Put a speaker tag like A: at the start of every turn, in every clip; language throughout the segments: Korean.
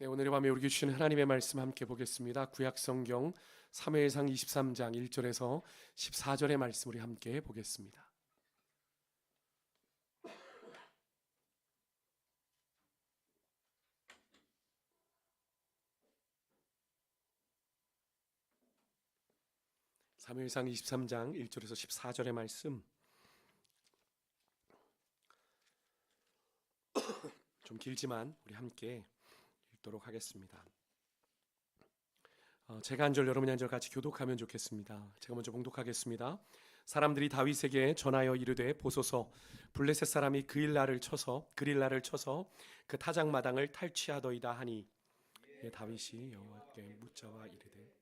A: 네, 오늘 밤에 우리에게 주시는 하나님의 말씀 함께 보겠습니다. 구약성경 사무엘상 23장 1절에서 14절의 말씀 우리 함께 보겠습니다. 사무엘상 23장 1절에서 14절의 말씀 좀 길지만 우리 함께 읽도록 하겠습니다. 제가 한 절 여러분이 한 절 같이 교독하면 좋겠습니다. 제가 먼저 봉독하겠습니다. 사람들이 다윗에게 전하여 이르되 보소서 블레셋 사람이 그릴라를 쳐서 그 타작마당을 탈취하더이다 하니 다윗이 여호와께 묻자와 이르되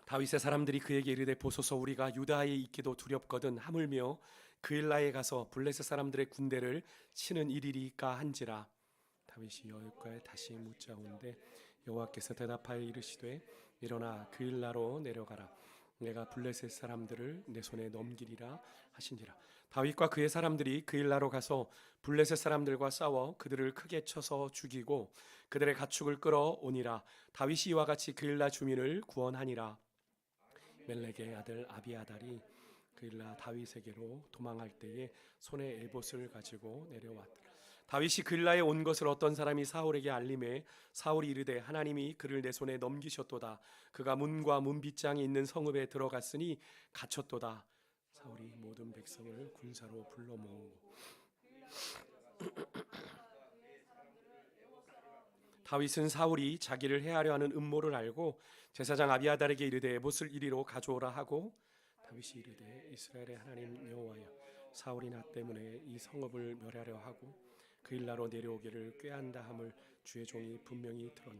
A: 다윗의 사람들이 그에게 이르되 보소서 우리가 유다에 있기도 두렵거든 하물며 그일라에 가서 블레셋 사람들의 군대를 치는 일이리까 한지라. 다윗이 여호와께 다시 묻자온데 여호와께서 대답하여 이르시되 일어나 그일라로 내려가라. 내가 블레셋 사람들을 내 손에 넘기리라 하신지라. 다윗과 그의 사람들이 그일라로 가서 블레셋 사람들과 싸워 그들을 크게 쳐서 죽이고 그들의 가축을 끌어오니라. 다윗이 이와 같이 그일라 주민을 구원하니라. 멜렉의 아들 아비아달이 그일라 다윗에게로 도망할 때에 손에 에봇을 가지고 내려왔더라. 다윗이 그일라에 온 것을 어떤 사람이 사울에게 알림해 사울이 이르되 하나님이 그를 내 손에 넘기셨도다. 그가 문과 문빗장이 있는 성읍에 들어갔으니 갇혔도다. 사울이 모든 백성을 군사로 불러 모으고 다윗은 사울이 자기를 해하려 하는 음모를 알고 제사장 아비아달에게 이르되 에봇을 이리로 가져오라 하고 다윗이 이르되 이스라엘의 하나님 여호와여 사울이 나 때문에 이 성읍을 멸하려 하고 그일라로 내려오기를 꾀한다 함을 주의 종이 분명히 들었다.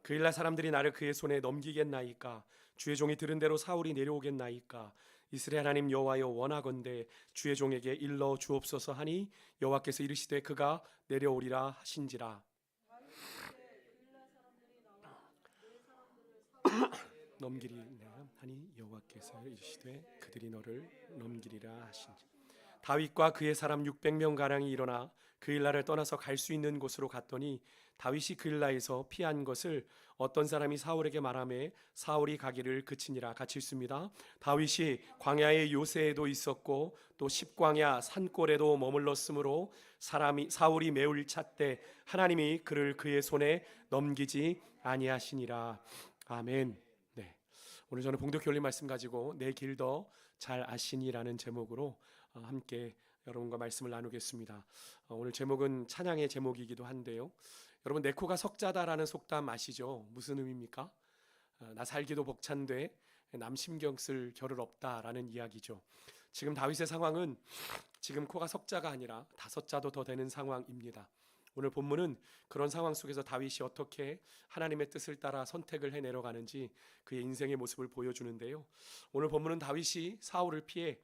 A: 그일라 사람들이 나를 그의 손에 넘기겠나이까? 주의 종이 들은 대로 사울이 내려오겠나이까? 이스라엘 하나님 여호와여 원하건대 주의 종에게 일러 주옵소서 하니 여호와께서 이르시되 그가 내려오리라 하신지라. 넘기리라 하니 여호와께서 이르시되 그들이 너를 넘기리라 하신지. 다윗과 그의 사람 600명 가량이 일어나 그일라를 떠나서 갈 수 있는 곳으로 갔더니 다윗이 그일라에서 피한 것을 어떤 사람이 사울에게 말하매 사울이 가기를 그치니라. 같이 읽습니다. 다윗이 광야의 요새에도 있었고 또 십광야 산골에도 머물렀으므로 사울이 매우 찾되 하나님이 그를 그의 손에 넘기지 아니하시니라. 아멘. 네, 오늘 저는 봉독 올린 말씀 가지고 내 길 더 잘 아시니라는 제목으로 함께 여러분과 말씀을 나누겠습니다. 오늘 제목은 찬양의 제목이기도 한데요. 여러분 내 코가 석자다라는 속담 아시죠? 무슨 의미입니까? 나 살기도 벅찬데 남 신경 쓸 겨를 없다라는 이야기죠. 지금 다윗의 상황은 지금 코가 석자가 아니라 5자도 더 되는 상황입니다. 오늘 본문은 그런 상황 속에서 다윗이 어떻게 하나님의 뜻을 따라 선택을 해 내려가는지 그의 인생의 모습을 보여주는데요. 오늘 본문은 다윗이 사울을 피해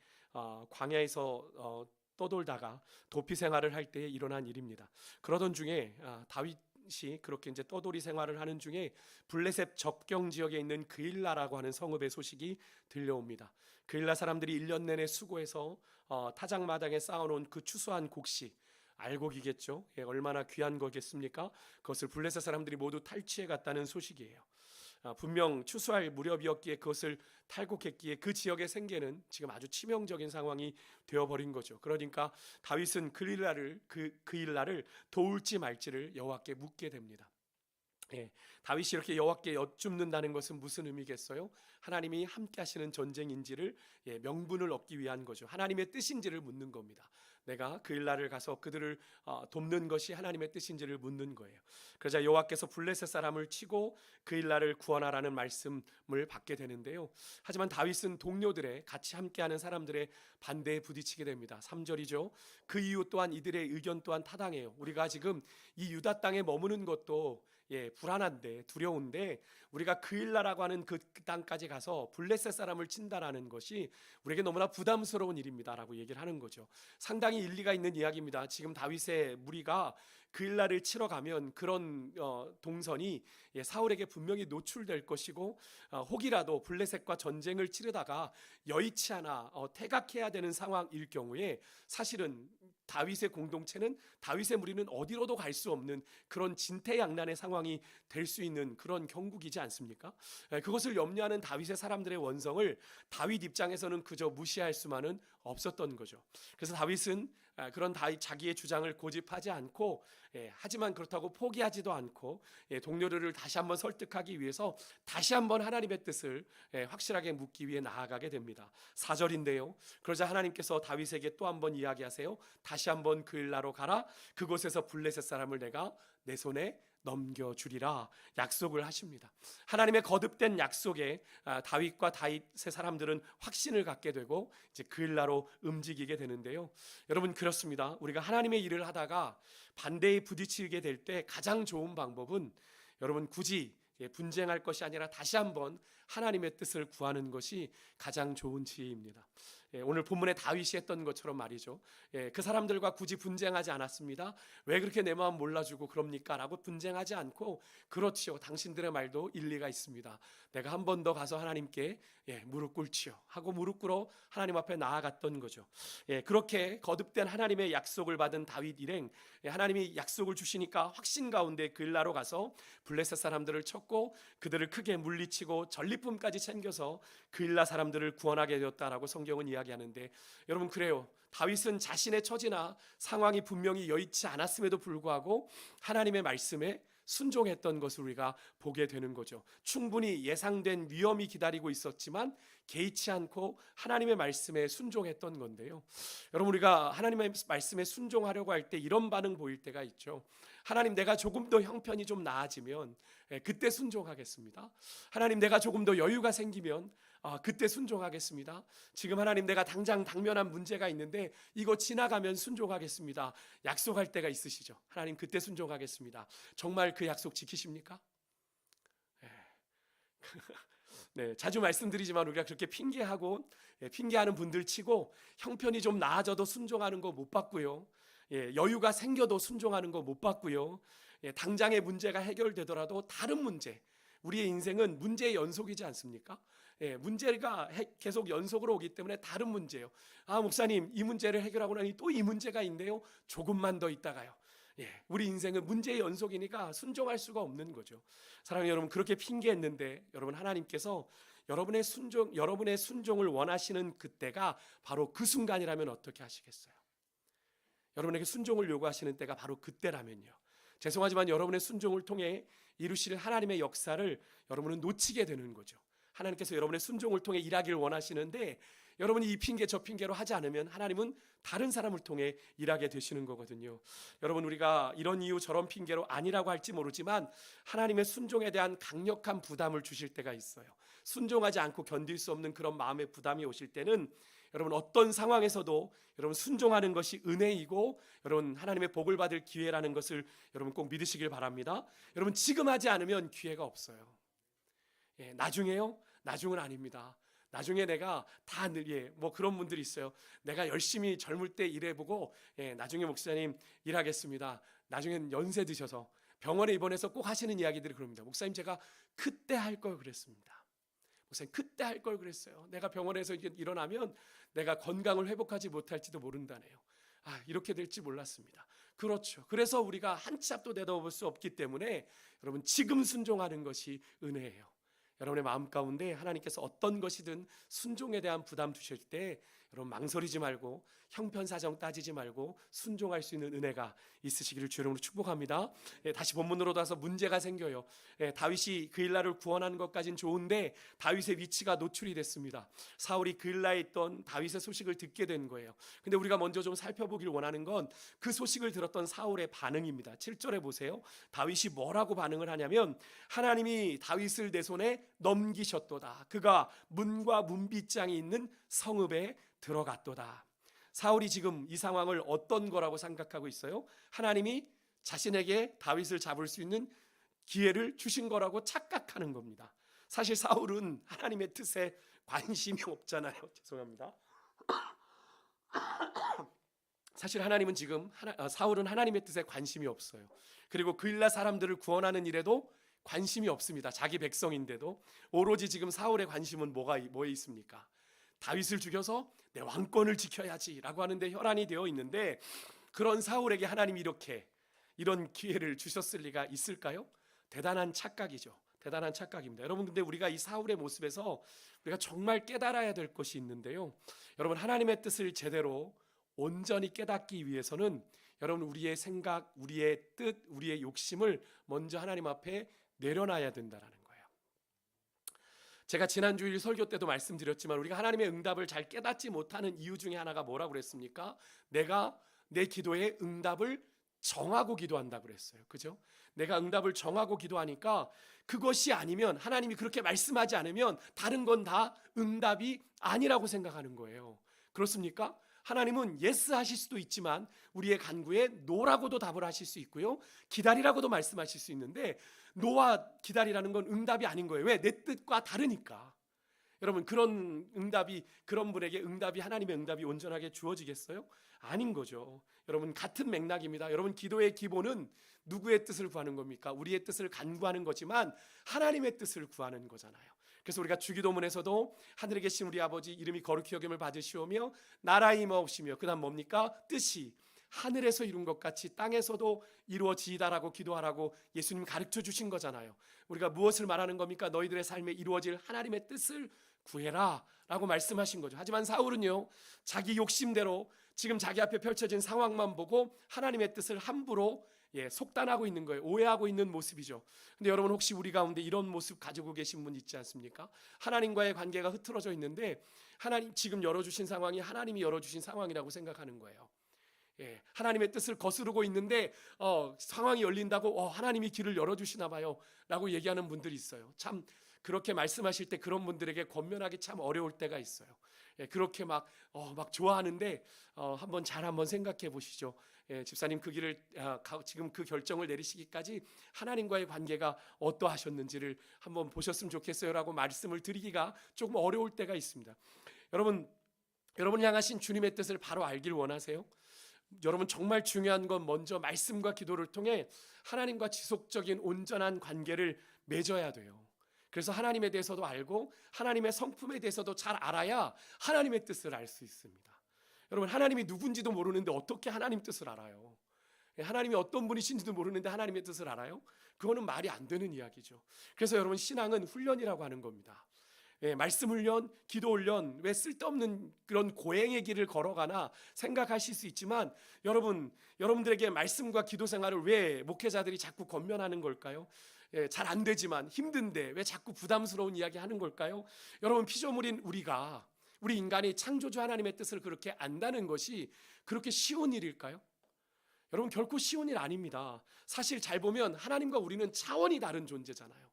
A: 광야에서 떠돌다가 도피 생활을 할 때에 일어난 일입니다. 그러던 중에 다윗이 그렇게 이제 떠돌이 생활을 하는 중에 블레셋 접경 지역에 있는 그일라라고 하는 성읍의 소식이 들려옵니다. 그일라 사람들이 1년 내내 수고해서 타작마당에 쌓아놓은 그 추수한 곡식 알곡이겠죠. 얼마나 귀한 거겠습니까? 그것을 블레셋 사람들이 모두 탈취해 갔다는 소식이에요. 분명 추수할 무렵이었기에 그것을 탈곡했기에 그 지역의 생계는 지금 아주 치명적인 상황이 되어버린 거죠. 그러니까 다윗은 그일라를 도울지 말지를 여호와께 묻게 됩니다. 다윗이 이렇게 여호와께 여쭙는다는 것은 무슨 의미겠어요? 하나님이 함께 하시는 전쟁인지를 명분을 얻기 위한 거죠. 하나님의 뜻인지를 묻는 겁니다. 내가 그일라를 가서 그들을 돕는 것이 하나님의 뜻인지를 묻는 거예요. 그러자 여호와께서 블레셋 사람을 치고 그일라를 구원하라는 말씀을 받게 되는데요. 하지만 다윗은 동료들의 같이 함께하는 사람들의 반대에 부딪히게 됩니다. 3절이죠. 그 이유 또한 이들의 의견 또한 타당해요. 우리가 지금 이 유다 땅에 머무는 것도 불안한데 두려운데 우리가 그일라라고 하는 그 땅까지 가서 블레셋 사람을 친다라는 것이 우리에게 너무나 부담스러운 일입니다라고 얘기를 하는 거죠. 상당히 일리가 있는 이야기입니다. 지금 다윗의 무리가 그일라를 치러 가면 그런 동선이 사울에게 분명히 노출될 것이고 혹이라도 블레셋과 전쟁을 치르다가 여의치 않아 퇴각해야 되는 상황일 경우에 사실은 다윗의 공동체는, 다윗의 무리는 어디로도 갈 수 없는 그런 진퇴양난의 상황이 될 수 있는 그런 경국이지 않습니까? 그것을 염려하는 다윗의 사람들의 원성을 다윗 입장에서는 그저 무시할 수만은 없었던 거죠. 그래서 다윗은 그런 자기의 주장을 고집하지 않고, 하지만 그렇다고 포기하지도 않고 동료들을 다시 한번 설득하기 위해서 다시 한번 하나님의 뜻을 확실하게 묻기 위해 나아가게 됩니다. 4절인데요. 그러자 하나님께서 다윗에게 또 한번 이야기하세요. 다시 한번 그일라로 가라. 그곳에서 블레셋 사람을 내가 내 손에 넘겨주리라 약속을 하십니다. 하나님의 거듭된 약속에 다윗과 다윗의 사람들은 확신을 갖게 되고 이제 그일라로 움직이게 되는데요. 여러분, 그렇습니다. 우리가 하나님의 일을 하다가 반대에 부딪히게 될 때 가장 좋은 방법은 여러분 굳이 분쟁할 것이 아니라 다시 한번 하나님의 뜻을 구하는 것이 가장 좋은 지혜입니다. 오늘 본문에 다윗이 했던 것처럼 말이죠. 그 사람들과 굳이 분쟁하지 않았습니다. 왜 그렇게 내 마음 몰라주고 그럽니까? 라고 분쟁하지 않고, 그렇지요, 당신들의 말도 일리가 있습니다. 내가 한 번 더 가서 하나님께 무릎 꿇지요 하고 무릎 꿇어 하나님 앞에 나아갔던 거죠. 그렇게 거듭된 하나님의 약속을 받은 다윗 일행, 하나님이 약속을 주시니까 확신 가운데 그일라로 가서 블레셋 사람들을 쳤고 그들을 크게 물리치고 전리품까지 챙겨서 그일라 사람들을 구원하게 되었다라고 성경은 이야기하는데, 여러분, 그래요. 다윗은 자신의 처지나 상황이 분명히 여의치 않았음에도 불구하고 하나님의 말씀에 순종했던 것을 우리가 보게 되는 거죠. 충분히 예상된 위험이 기다리고 있었지만 개의치 않고 하나님의 말씀에 순종했던 건데요. 여러분, 우리가 하나님의 말씀에 순종하려고 할 때 이런 반응 보일 때가 있죠. 하나님, 내가 조금 더 형편이 좀 나아지면 그때 순종하겠습니다. 하나님, 내가 조금 더 여유가 생기면 그때 순종하겠습니다. 지금 하나님, 내가 당장 당면한 문제가 있는데 이거 지나가면 순종하겠습니다. 약속할 때가 있으시죠. 하나님, 그때 순종하겠습니다. 정말 그 약속 지키십니까? 네, 자주 말씀드리지만 우리가 그렇게 핑계하는 분들 치고 형편이 좀 나아져도 순종하는 거 못 봤고요. 여유가 생겨도 순종하는 거 못 봤고요. 당장의 문제가 해결되더라도 다른 문제, 우리의 인생은 문제의 연속이지 않습니까? 문제가 계속 연속으로 오기 때문에 다른 문제요. 목사님, 이 문제를 해결하고 나니 또 이 문제가 있네요. 조금만 더 있다가요. 우리 인생은 문제의 연속이니까 순종할 수가 없는 거죠. 사랑하는 여러분, 그렇게 핑계했는데 여러분, 하나님께서 여러분의 순종을 원하시는 그때가 바로 그 순간이라면 어떻게 하시겠어요? 여러분에게 순종을 요구하시는 때가 바로 그때라면요. 죄송하지만 여러분의 순종을 통해 이루실 하나님의 역사를 여러분은 놓치게 되는 거죠. 하나님께서 여러분의 순종을 통해 일하기를 원하시는데 여러분이 이 핑계 저 핑계로 하지 않으면 하나님은 다른 사람을 통해 일하게 되시는 거거든요. 여러분, 우리가 이런 이유 저런 핑계로 아니라고 할지 모르지만 하나님의 순종에 대한 강력한 부담을 주실 때가 있어요. 순종하지 않고 견딜 수 없는 그런 마음의 부담이 오실 때는 여러분, 어떤 상황에서도 여러분 순종하는 것이 은혜이고 여러분 하나님의 복을 받을 기회라는 것을 여러분 꼭 믿으시길 바랍니다. 여러분, 지금 하지 않으면 기회가 없어요. 나중에요? 나중은 아닙니다. 나중에 내가 뭐 그런 분들이 있어요. 내가 열심히 젊을 때 일해보고 나중에 목사님 일하겠습니다. 나중엔 연세 드셔서 병원에 입원해서 꼭 하시는 이야기들이 그럽니다. 목사님, 제가 그때 할 걸 그랬습니다. 목사님, 그때 할 걸 그랬어요. 내가 병원에서 일어나면 내가 건강을 회복하지 못할지도 모른다네요. 이렇게 될지 몰랐습니다. 그렇죠. 그래서 우리가 한 치 앞도 내다볼 수 없기 때문에 여러분, 지금 순종하는 것이 은혜예요. 여러분의 마음 가운데 하나님께서 어떤 것이든 순종에 대한 부담 두실 때 여러분 망설이지 말고 형편사정 따지지 말고 순종할 수 있는 은혜가 있으시기를 주 이름으로 축복합니다. 다시 본문으로 와서 문제가 생겨요. 다윗이 그일라를 구원하는 것까지는 좋은데 다윗의 위치가 노출이 됐습니다. 사울이 그일라에 있던 다윗의 소식을 듣게 된 거예요. 근데 우리가 먼저 좀 살펴보길 원하는 건 그 소식을 들었던 사울의 반응입니다. 7절에 보세요. 다윗이 뭐라고 반응을 하냐면, 하나님이 다윗을 내 손에 넘기셨도다. 그가 문과 문빗장이 있는 성읍에 들어갔도다. 사울이 지금 이 상황을 어떤 거라고 생각하고 있어요? 하나님이 자신에게 다윗을 잡을 수 있는 기회를 주신 거라고 착각하는 겁니다. 사실 사울은 하나님의 뜻에 관심이 없잖아요. 죄송합니다. 사실 하나님은 지금 사울은 하나님의 뜻에 관심이 없어요. 그리고 그일라 사람들을 구원하는 일에도 관심이 없습니다. 자기 백성인데도. 오로지 지금 사울의 관심은 뭐에 있습니까? 다윗을 죽여서 내 왕권을 지켜야지라고 하는데 혈안이 되어 있는데, 그런 사울에게 하나님이 이런 기회를 주셨을 리가 있을까요? 대단한 착각이죠. 대단한 착각입니다. 여러분, 근데 우리가 이 사울의 모습에서 우리가 정말 깨달아야 될 것이 있는데요. 여러분, 하나님의 뜻을 제대로 온전히 깨닫기 위해서는 여러분, 우리의 생각, 우리의 뜻, 우리의 욕심을 먼저 하나님 앞에 내려놔야 된다라는 거예요. 제가 지난주일 설교 때도 말씀드렸지만, 우리가 하나님의 응답을 잘 깨닫지 못하는 이유 중에 하나가 뭐라고 그랬습니까? 내가 내 기도에 응답을 정하고 기도한다고 그랬어요. 그죠? 내가 응답을 정하고 기도하니까 그것이 아니면, 하나님이 그렇게 말씀하지 않으면 다른 건 다 응답이 아니라고 생각하는 거예요. 그렇습니까? 하나님은 예스 하실 수도 있지만 우리의 간구에 노라고도 답을 하실 수 있고요, 기다리라고도 말씀하실 수 있는데, 노와 기다리라는 건 응답이 아닌 거예요. 왜? 내 뜻과 다르니까. 여러분, 그런 분에게 응답이, 하나님의 응답이 온전하게 주어지겠어요? 아닌 거죠. 여러분, 같은 맥락입니다. 여러분, 기도의 기본은 누구의 뜻을 구하는 겁니까? 우리의 뜻을 간구하는 거지만 하나님의 뜻을 구하는 거잖아요. 그래서 우리가 주기도문에서도 하늘에 계신 우리 아버지 이름이 거룩히 여김을 받으시오며 나라의 임하옵시며, 그다음 뭡니까? 뜻이 하늘에서 이룬 것 같이 땅에서도 이루어지이다라고 기도하라고 예수님 가르쳐 주신 거잖아요. 우리가 무엇을 말하는 겁니까? 너희들의 삶에 이루어질 하나님의 뜻을 구해라 라고 말씀하신 거죠. 하지만 사울은요, 자기 욕심대로 지금 자기 앞에 펼쳐진 상황만 보고 하나님의 뜻을 함부로 속단하고 있는 거예요. 오해하고 있는 모습이죠. 근데 여러분, 혹시 우리 가운데 이런 모습 가지고 계신 분 있지 않습니까? 하나님과의 관계가 흐트러져 있는데, 하나님 지금 열어주신 상황이 하나님이 열어주신 상황이라고 생각하는 거예요. 하나님의 뜻을 거스르고 있는데 상황이 열린다고 하나님이 길을 열어주시나 봐요 라고 얘기하는 분들이 있어요. 참 그렇게 말씀하실 때 그런 분들에게 권면하기 참 어려울 때가 있어요. 그렇게 막 좋아하는데 한번 생각해 보시죠. 집사님, 그 길을 지금 그 결정을 내리시기까지 하나님과의 관계가 어떠하셨는지를 한번 보셨으면 좋겠어요라고 말씀을 드리기가 조금 어려울 때가 있습니다. 여러분 향하신 주님의 뜻을 바로 알길 원하세요? 여러분, 정말 중요한 건 먼저 말씀과 기도를 통해 하나님과 지속적인 온전한 관계를 맺어야 돼요. 그래서 하나님에 대해서도 알고 하나님의 성품에 대해서도 잘 알아야 하나님의 뜻을 알 수 있습니다. 여러분, 하나님이 누군지도 모르는데 어떻게 하나님 뜻을 알아요? 하나님이 어떤 분이신지도 모르는데 하나님의 뜻을 알아요? 그거는 말이 안 되는 이야기죠. 그래서 여러분, 신앙은 훈련이라고 하는 겁니다. 말씀 훈련, 기도 훈련, 왜 쓸데없는 그런 고행의 길을 걸어가나 생각하실 수 있지만, 여러분들에게 말씀과 기도 생활을 왜 목회자들이 자꾸 권면하는 걸까요? 잘 안 되지만 힘든데 왜 자꾸 부담스러운 이야기 하는 걸까요? 여러분, 피조물인 우리 인간이 창조주 하나님의 뜻을 그렇게 안다는 것이 그렇게 쉬운 일일까요? 여러분, 결코 쉬운 일 아닙니다. 사실 잘 보면 하나님과 우리는 차원이 다른 존재잖아요.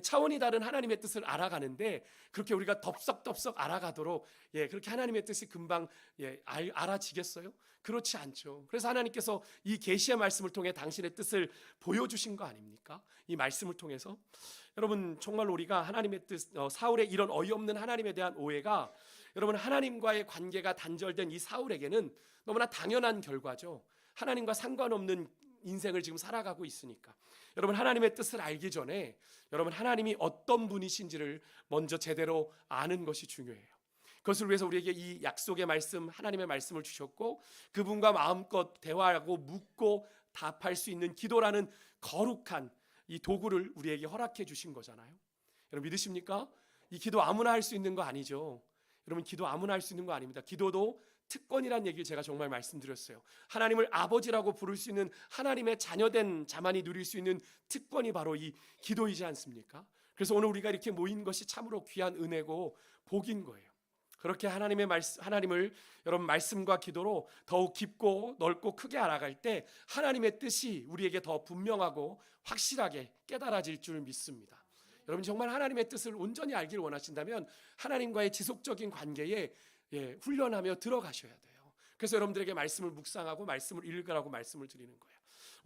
A: 차원이 다른 하나님의 뜻을 알아가는데, 그렇게 우리가 덥석덥석 알아가도록 그렇게 하나님의 뜻이 금방 알아지겠어요? 그렇지 않죠. 그래서 하나님께서 이 계시의 말씀을 통해 당신의 뜻을 보여주신 거 아닙니까? 이 말씀을 통해서. 여러분, 정말 우리가 하나님의 뜻, 사울의 이런 어이없는 하나님에 대한 오해가, 여러분, 하나님과의 관계가 단절된 이 사울에게는 너무나 당연한 결과죠. 하나님과 상관없는 인생을 지금 살아가고 있으니까. 여러분, 하나님의 뜻을 알기 전에 여러분, 하나님이 어떤 분이신지를 먼저 제대로 아는 것이 중요해요. 그것을 위해서 우리에게 이 약속의 말씀, 하나님의 말씀을 주셨고, 그분과 마음껏 대화하고 묻고 답할 수 있는 기도라는 거룩한 이 도구를 우리에게 허락해 주신 거잖아요. 여러분, 믿으십니까? 이 기도 아무나 할 수 있는 거 아니죠. 여러분, 기도 아무나 할 수 있는 거 아닙니다. 기도도 특권이라는 얘기를 제가 정말 말씀드렸어요. 하나님을 아버지라고 부를 수 있는, 하나님의 자녀된 자만이 누릴 수 있는 특권이 바로 이 기도이지 않습니까? 그래서 오늘 우리가 이렇게 모인 것이 참으로 귀한 은혜고 복인 거예요. 그렇게 하나님을 여러분, 말씀과 기도로 더욱 깊고 넓고 크게 알아갈 때 하나님의 뜻이 우리에게 더 분명하고 확실하게 깨달아질 줄 믿습니다. 여러분, 정말 하나님의 뜻을 온전히 알길 원하신다면 하나님과의 지속적인 관계에 훈련하며 들어가셔야 돼요. 그래서 여러분들에게 말씀을 묵상하고 말씀을 읽으라고 말씀을 드리는 거예요.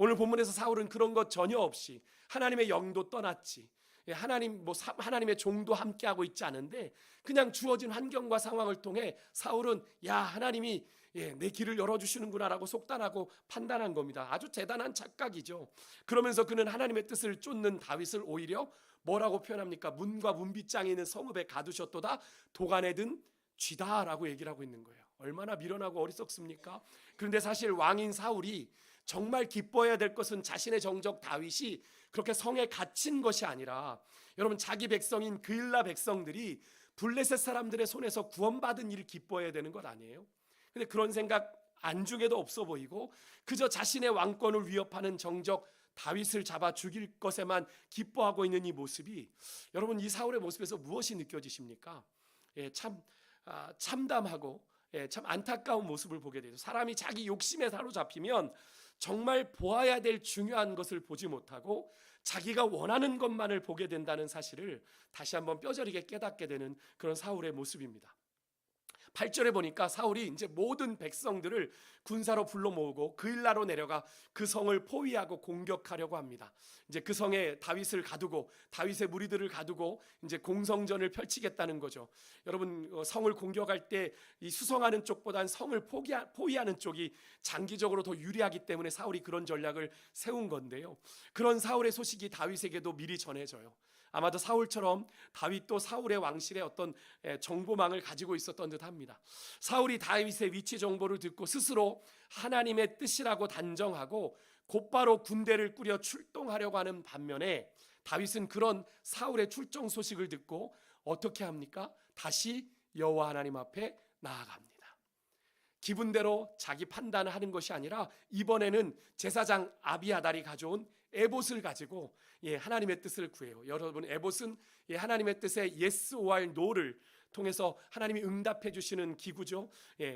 A: 오늘 본문에서 사울은 그런 것 전혀 없이 하나님의 영도 떠났지, 하나님의 종도 함께하고 있지 않은데 그냥 주어진 환경과 상황을 통해 사울은 야, 하나님이 내 길을 열어주시는구나라고 속단하고 판단한 겁니다. 아주 대단한 착각이죠. 그러면서 그는 하나님의 뜻을 쫓는 다윗을 오히려 뭐라고 표현합니까? 문과 문빗장에 있는 성읍에 가두셨도다 도간에 든 쥐다라고 얘기를 하고 있는 거예요. 얼마나 미련하고 어리석습니까? 그런데 사실 왕인 사울이 정말 기뻐해야 될 것은 자신의 정적 다윗이 그렇게 성에 갇힌 것이 아니라, 여러분, 자기 백성인 그일라 백성들이 블레셋 사람들의 손에서 구원받은 일을 기뻐해야 되는 것 아니에요? 근데 그런 생각 안중에도 없어 보이고 그저 자신의 왕권을 위협하는 정적 다윗을 잡아 죽일 것에만 기뻐하고 있는 이 모습이, 여러분, 이 사울의 모습에서 무엇이 느껴지십니까? 참담하고 참 안타까운 모습을 보게 되죠. 사람이 자기 욕심에 사로잡히면 정말 보아야 될 중요한 것을 보지 못하고 자기가 원하는 것만을 보게 된다는 사실을 다시 한번 뼈저리게 깨닫게 되는 그런 사울의 모습입니다. 8절에 보니까 사울이 이제 모든 백성들을 군사로 불러 모으고 그일라로 내려가 그 성을 포위하고 공격하려고 합니다. 이제 그 성에 다윗을 가두고 다윗의 무리들을 가두고 이제 공성전을 펼치겠다는 거죠. 여러분, 성을 공격할 때 이 수성하는 쪽보단 성을 포위하는 쪽이 장기적으로 더 유리하기 때문에 사울이 그런 전략을 세운 건데요. 그런 사울의 소식이 다윗에게도 미리 전해져요. 아마도 사울처럼 다윗도 사울의 왕실에 어떤 정보망을 가지고 있었던 듯합니다. 사울이 다윗의 위치 정보를 듣고 스스로 하나님의 뜻이라고 단정하고 곧바로 군대를 꾸려 출동하려고 하는 반면에 다윗은 그런 사울의 출정 소식을 듣고 어떻게 합니까? 다시 여호와 하나님 앞에 나아갑니다. 기분대로 자기 판단을 하는 것이 아니라 이번에는 제사장 아비아달이 가져온 에봇을 가지고 하나님의 뜻을 구해요. 여러분, 에봇은 하나님의 뜻에 yes or no를 통해서 하나님이 응답해 주시는 기구죠.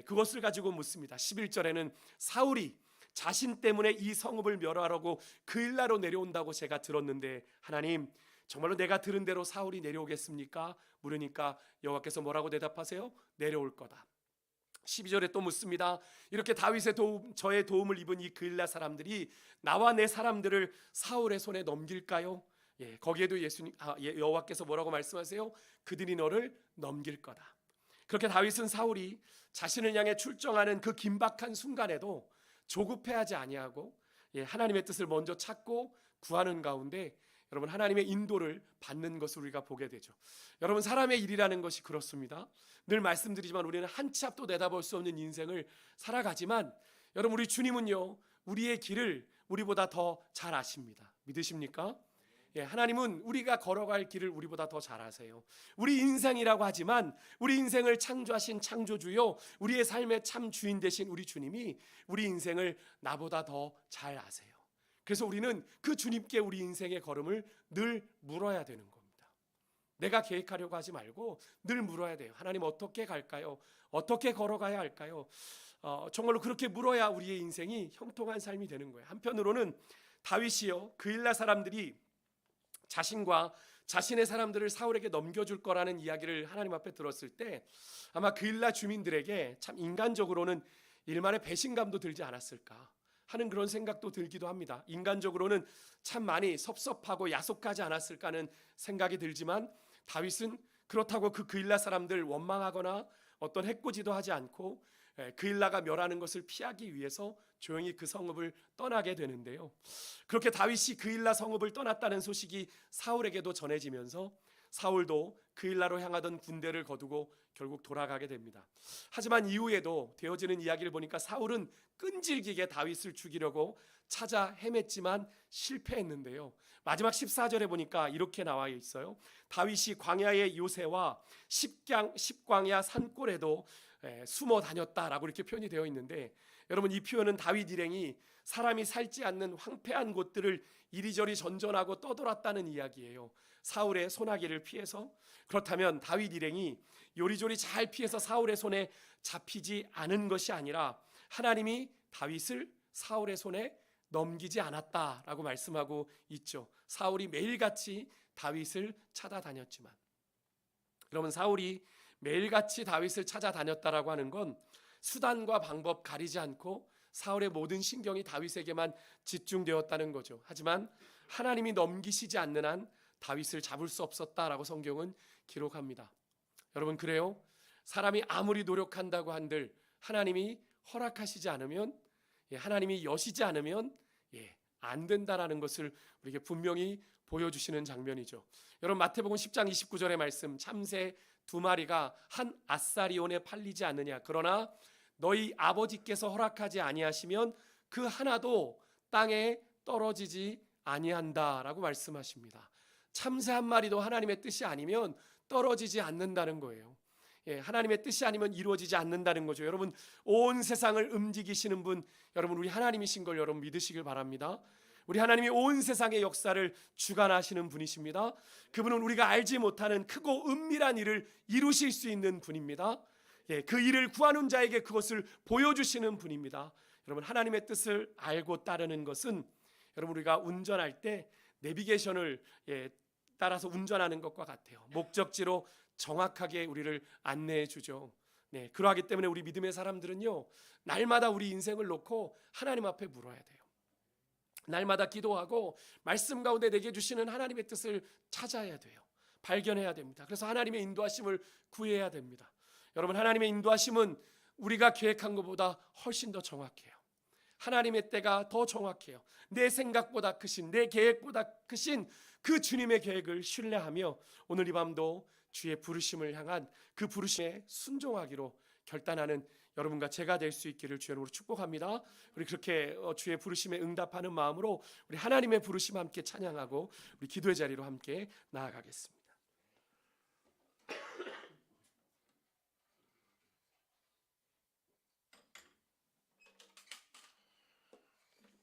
A: 그것을 가지고 묻습니다. 11절에는 사울이 자신 때문에 이 성읍을 멸하라고 그일라로 내려온다고 제가 들었는데 하나님, 정말로 내가 들은 대로 사울이 내려오겠습니까? 물으니까 여호와께서 뭐라고 대답하세요? 내려올 거다. 12절에 또 묻습니다. 이렇게 다윗의 저의 도움을 입은 이 그일라 사람들이 나와 내 사람들을 사울의 손에 넘길까요? 거기에도 여호와께서 뭐라고 말씀하세요? 그들이 너를 넘길 거다. 그렇게 다윗은 사울이 자신을 향해 출정하는 그 긴박한 순간에도 조급해하지 아니하고 하나님의 뜻을 먼저 찾고 구하는 가운데 여러분, 하나님의 인도를 받는 것을 우리가 보게 되죠. 여러분, 사람의 일이라는 것이 그렇습니다. 늘 말씀드리지만 우리는 한 치 앞도 내다볼 수 없는 인생을 살아가지만 여러분, 우리 주님은요, 우리의 길을 우리보다 더 잘 아십니다. 믿으십니까? 하나님은 우리가 걸어갈 길을 우리보다 더 잘 아세요. 우리 인생이라고 하지만 우리 인생을 창조하신 창조주요, 우리의 삶의 참 주인 되신 우리 주님이 우리 인생을 나보다 더 잘 아세요. 그래서 우리는 그 주님께 우리 인생의 걸음을 늘 물어야 되는 겁니다. 내가 계획하려고 하지 말고 늘 물어야 돼요. 하나님, 어떻게 갈까요? 어떻게 걸어가야 할까요? 정말로 그렇게 물어야 우리의 인생이 형통한 삶이 되는 거예요. 한편으로는 다윗이요, 그일라 사람들이 자신과 자신의 사람들을 사울에게 넘겨줄 거라는 이야기를 하나님 앞에 들었을 때 아마 그일라 주민들에게 참 인간적으로는 일만의 배신감도 들지 않았을까 하는 그런 생각도 들기도 합니다. 인간적으로는 참 많이 섭섭하고 야속하지 않았을까 하는 생각이 들지만 다윗은 그렇다고 그 그일라 사람들 원망하거나 어떤 해코지도 하지 않고 그일라가 멸하는 것을 피하기 위해서 조용히 그 성읍을 떠나게 되는데요. 그렇게 다윗이 그일라 성읍을 떠났다는 소식이 사울에게도 전해지면서 사울도 그일라로 향하던 군대를 거두고 결국 돌아가게 됩니다. 하지만 이후에도 되어지는 이야기를 보니까 사울은 끈질기게 다윗을 죽이려고 찾아 헤맸지만 실패했는데요. 마지막 14절에 보니까 이렇게 나와 있어요. 다윗이 광야의 요새와 십광야 산골에도 숨어 다녔다라고 이렇게 표현이 되어 있는데, 여러분, 이 표현은 다윗 일행이 사람이 살지 않는 황폐한 곳들을 이리저리 전전하고 떠돌았다는 이야기예요. 사울의 소나기를 피해서. 그렇다면 다윗 일행이 요리조리 잘 피해서 사울의 손에 잡히지 않은 것이 아니라 하나님이 다윗을 사울의 손에 넘기지 않았다라고 말씀하고 있죠. 사울이 매일같이 다윗을 찾아다녔지만, 여러분, 사울이 매일같이 다윗을 찾아다녔다라고 하는 건 수단과 방법 가리지 않고 사울의 모든 신경이 다윗에게만 집중되었다는 거죠. 하지만 하나님이 넘기시지 않는 한 다윗을 잡을 수 없었다라고 성경은 기록합니다. 여러분, 그래요? 사람이 아무리 노력한다고 한들 하나님이 허락하시지 않으면, 하나님이 여시지 않으면 안 된다라는 것을 우리에게 분명히 보여주시는 장면이죠. 여러분, 마태복음 10장 29절의 말씀, 참새 2마리가 한 아사리온에 팔리지 않느냐, 그러나 너희 아버지께서 허락하지 아니하시면 그 하나도 땅에 떨어지지 아니한다라고 말씀하십니다. 참새 한 마리도 하나님의 뜻이 아니면 떨어지지 않는다는 거예요. 하나님의 뜻이 아니면 이루어지지 않는다는 거죠. 여러분, 온 세상을 움직이시는 분, 여러분, 우리 하나님이신 걸 여러분 믿으시길 바랍니다. 우리 하나님이 온 세상의 역사를 주관하시는 분이십니다. 그분은 우리가 알지 못하는 크고 은밀한 일을 이루실 수 있는 분입니다. 그 일을 구하는 자에게 그것을 보여주시는 분입니다. 여러분, 하나님의 뜻을 알고 따르는 것은 여러분, 우리가 운전할 때 내비게이션을 따라서 운전하는 것과 같아요. 목적지로 정확하게 우리를 안내해 주죠. 그러하기 때문에 우리 믿음의 사람들은요, 날마다 우리 인생을 놓고 하나님 앞에 물어야 돼요. 날마다 기도하고 말씀 가운데 내게 주시는 하나님의 뜻을 찾아야 돼요. 발견해야 됩니다. 그래서 하나님의 인도하심을 구해야 됩니다. 여러분, 하나님의 인도하심은 우리가 계획한 것보다 훨씬 더 정확해요. 하나님의 때가 더 정확해요. 내 생각보다 크신, 내 계획보다 크신 그 주님의 계획을 신뢰하며 오늘 이 밤도 주의 부르심을 향한 그 부르심에 순종하기로 결단하는 여러분과 제가 될 수 있기를 주의 이름으로 축복합니다. 우리 그렇게 주의 부르심에 응답하는 마음으로 우리 하나님의 부르심 함께 찬양하고 우리 기도의 자리로 함께 나아가겠습니다.